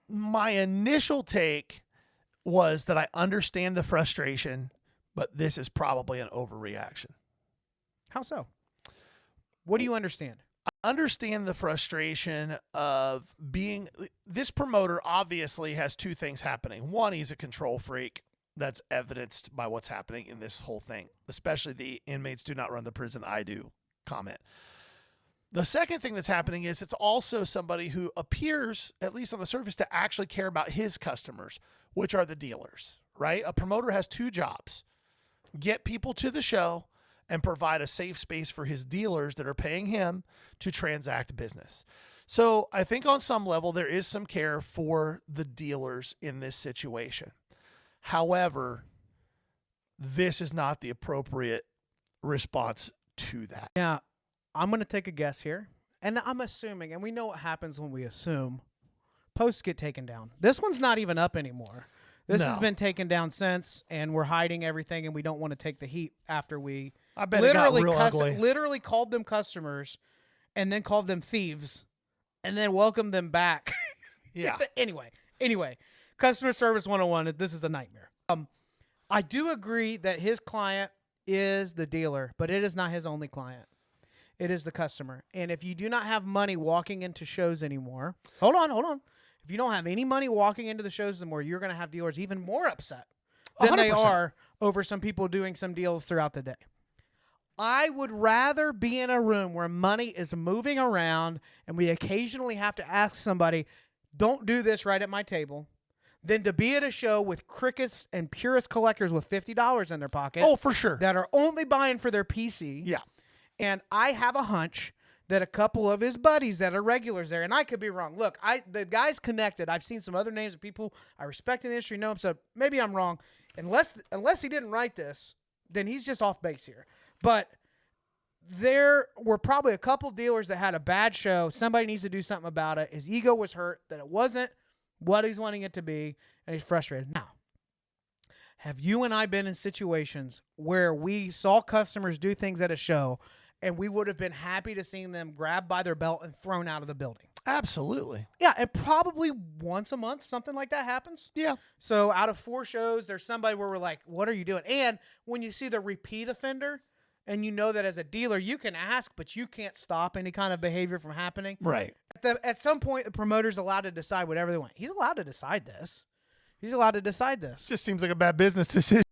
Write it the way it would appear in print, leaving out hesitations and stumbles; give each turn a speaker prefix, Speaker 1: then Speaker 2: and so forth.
Speaker 1: My initial take was that I understand the frustration, but this is probably an overreaction.
Speaker 2: How so? What do you understand?
Speaker 1: I understand the frustration of this promoter obviously has two things happening. One, he's a control freak. That's evidenced by what's happening in this whole thing, especially the inmates do not run the prison, I do comment. The second thing that's happening is it's also somebody who appears, at least on the surface, to actually care about his customers, which are the dealers, right? A promoter has two jobs: get people to the show and provide a safe space for his dealers that are paying him to transact business. So I think on some level there is some care for the dealers in this situation. However, this is not the appropriate response to that.
Speaker 2: Yeah, I'm going to take a guess here, and I'm assuming, and we know what happens when we assume, posts get taken down. This one's not even up anymore. This has been taken down since, and we're hiding everything, and we don't want to take the heat after we
Speaker 1: I bet it got real ugly.
Speaker 2: literally called them customers and then called them thieves and then welcomed them back.
Speaker 1: Yeah.
Speaker 2: Anyway, customer service 101, this is a nightmare. I do agree that his client is the dealer, but it is not his only client. It is the customer. And if you do not have money walking into shows anymore, hold on. If you don't have any money walking into the shows anymore, you're going to have dealers even more upset than
Speaker 1: 100%.
Speaker 2: they are over some people doing some deals throughout the day. I would rather be in a room where money is moving around and we occasionally have to ask somebody, don't do this right at my table, than to be at a show with crickets and purist collectors with $50 in their pocket.
Speaker 1: Oh, for sure.
Speaker 2: That are only buying for their PC.
Speaker 1: Yeah.
Speaker 2: And I have a hunch that a couple of his buddies that are regulars there, and I could be wrong. Look, the guy's connected. I've seen some other names of people I respect in the industry, know him, so maybe I'm wrong. Unless he didn't write this, then he's just off base here. But there were probably a couple dealers that had a bad show. Somebody needs to do something about it. His ego was hurt that it wasn't what he's wanting it to be, and he's frustrated. Now, have you and I been in situations where we saw customers do things at a show and we would have been happy to see them grabbed by their belt and thrown out of the building?
Speaker 1: Absolutely.
Speaker 2: Yeah, and probably once a month, something like that happens.
Speaker 1: Yeah.
Speaker 2: So out of 4 shows, there's somebody where we're like, what are you doing? And when you see the repeat offender, and you know that as a dealer, you can ask, but you can't stop any kind of behavior from happening.
Speaker 1: Right.
Speaker 2: At some point, the promoter's allowed to decide whatever they want. He's allowed to decide this.
Speaker 1: Just seems like a bad business decision.